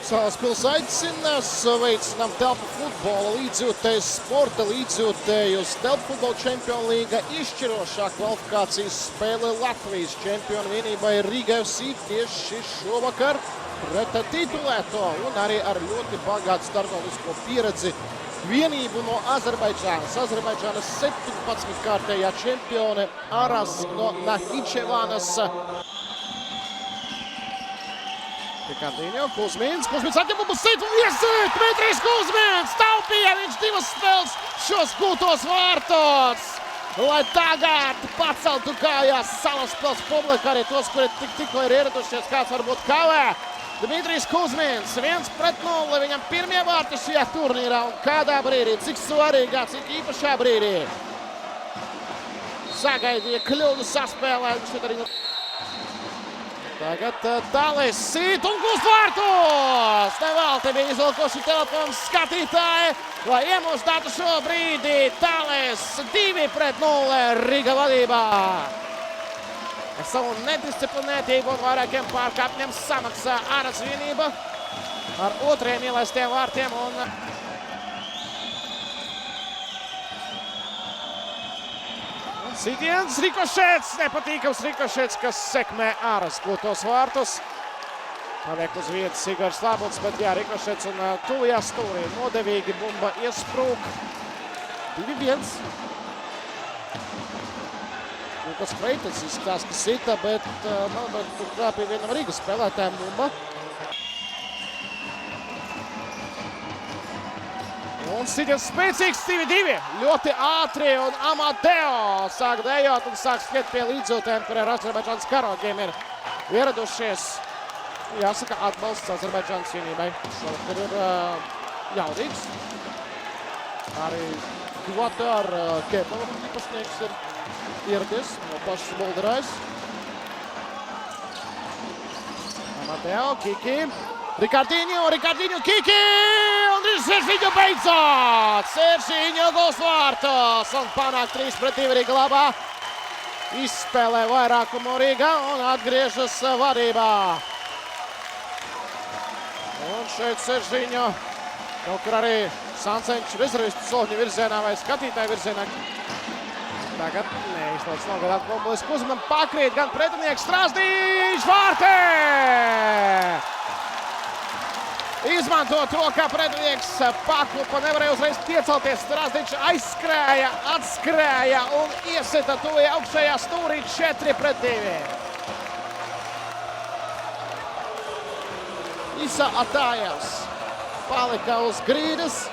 Salaspils aicinās, veicinām telpu futbola līdzjūtēju, sporta līdzjūtēju uz telpu futbola čempionu līga izšķirošā kvalifikācijas spēle Latvijas čempionu vienībai Riga FC tieši šovakar pret titulēto un arī ar ļoti bagātu starptautisko pieredzi vienību no Azerbaidžānas. Azerbaidžānas 17-kārtējā čempione Aras no Nahičevanas. Rikardīņo, Kuzmins atņem uz citu un iesīt! Dmitrijs Kuzmins taupīja viņš divas spēles šos gūtos vārtos, lai tagad paceltu kājās Salaspils publika, arī tos, kuri tikko ir ieradušies, kāds varbūt kavē. Dmitrijs Kuzmins 1-0, viņam pirmie vārti šajā turnīrā un kādā brīdī, cik svarīgā, cik īpašā brīdī. Sagaidīja kļūdu saspēlē, viņš šeit arī... Tagad Tālēs sīt un gūst vārtus! Nevelti bija izvilkoši telefonu skatītāji, lai iemūstētu šo brīdi. Tālēs 2-0 Riga vadībā. Ar savu nedisciplinētību un vairākiem pārkāpņiem samaksā Aras vienība ar otriem ielaistiem vārtiem un... Sitiens, rikošets, nepatīkams rikošets, kas sekmē Aras gūtos vārtus. Paliek uz vietas Igors Labuts, bet jā, rikošets un tuvajā stūrī nodevīgi bumba iesprūk. 2-1. Lukas Freitens izskatās, ka sita, bet manuprāt, tur krāpīja vienam Rīgas spēlētājiem bumba. Un sitiens spēcīgs 2-2, ļoti ātri un Amadeo sāk dejot un sāk skriet pie līdzjūtēm, kur ar Azerbaidžānas karogiem ir ieradušies. Jāsaka, atbalsts Azerbaidžānas vienībai. Šovakar ir jaudīgs. Arī Kvatar Kepala pasniegs ir ieradies no pašas Bolderājas. Amadeo, Kiki. Rikardīņo, Kiki! Un Seržiņo beidzot! Seržiņo gūst vārtus un panāk 3-2 Riga labā. Izspēlē vairākumu Riga un atgriežas vadībā. Un šeit Seržiņo kaut kur arī Sancenčs rezervistu soļņu virzienā vai skatītāju virzienā. Tagad neizlaic nogādāt Bombulis Kuzminam, pakrīt gan pretinieks Strazdīņš vārtē! Izmanto to, kā pretinieks paklupa, nevarēja uzreiz piecelties. Strazdīņš aizskrēja, atskrēja un iesita tuvajā augšējā stūrī 4-2. Isa Atājevs palika uz grīdas,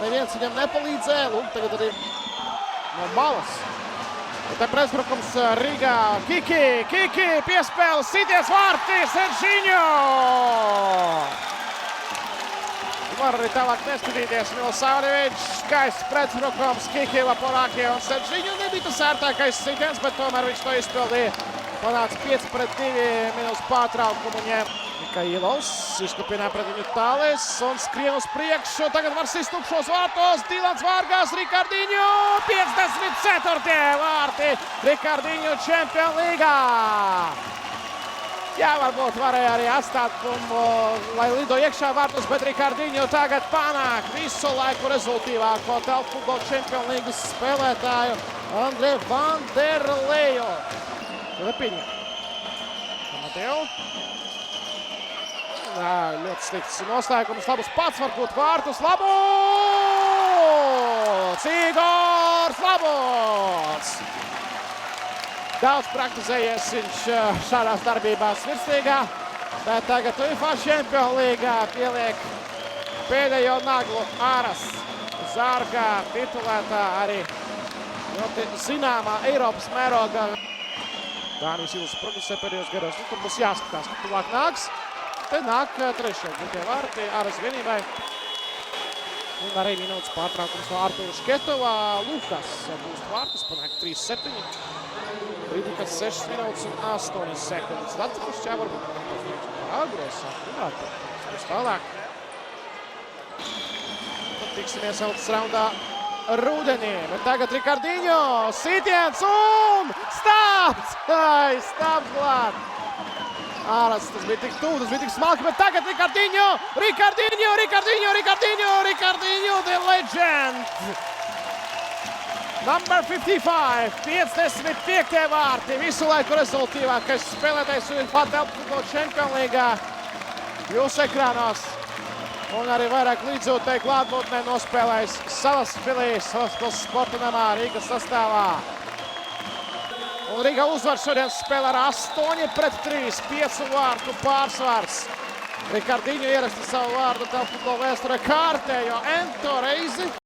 neviens viņam nepalīdzēja, un tagad arī no malas. Te pretbrukums Rīgā, Kiki, piespēle, sities vārti, Seržiņo! Var arī tālāk neskatīties Milsaurevičs, skaists pretbrukums, Kiki, Laporākie un Seržiņu. Nebija tas ērtākais sitiens, bet tomēr viņš to izpildīja. Panāca 5-2 minūtes pārtraukumu ņem Mikailovs, izkupinā pret viņu Tālēs un skrien uz priekšu. Tagad var sist tukšos vārtos, Dilans Vārgās, Rikardīņo, 54. vārti Rikardīņo Čempionu līgā. Jā, varbūt varēja arī atstāt bumbu, lai lido iekšā vārtus, bet Rikardīņo tagad panāk visu laiku rezultīvāko telpu futbola čempionu līgas spēlētāju Andre Vanderleju. Lepiņa. Amadeo. Jā, ļoti slikts noslēgums. Labus pats var būt vārtus. Labuts! Igors Labuts! Daudz praktizējies viņš šādās darbībās virslīgā, bet tagad UEFA Čempionu līgā pieliek pēdējo naglu Aras Zārgā, titulētā arī ļoti zināmā Eiropas mērogā. Dānijas Ilis progresē pēdējos gados, tur būs jāskatās, ka tuvāk nāks. Te nāk trešie gūtie vārti Aras vienībai. Un arī minūtes pārtraukums no Artūra Šketovā. Lukas gūst vārtus, panāk 3-7. Brīdī, kad 6 minūtes un 8 sekundes. Latvijas čā varbūt agros sāk runāt. Mēs tālāk. Tad tiksimies autas raundā rudenī. Bet tagad Rikardīņo, sitiens un stāps! Stāps glāt! Āras, tas bija tik tuvu, tas bija tik smalki, bet tagad Ricardinho, the legend! Number 55, 55. vārti, visu laiku rezultīvākais spēlētājs un patelpu futbola Čempionlīgā. Jūsu ekrānos. Un arī vairāk līdzjūtēji klātbūtnē nospēlējis Salaspilī, Salaspils sporta namā Rīgas sastāvā. Un Rīga uzvar šodien spēlē ar 8-3, 5 vārtu pārsvars. Ricardinho ieraksta savu vārdu futbola vēsturē kārtējo ento reizi.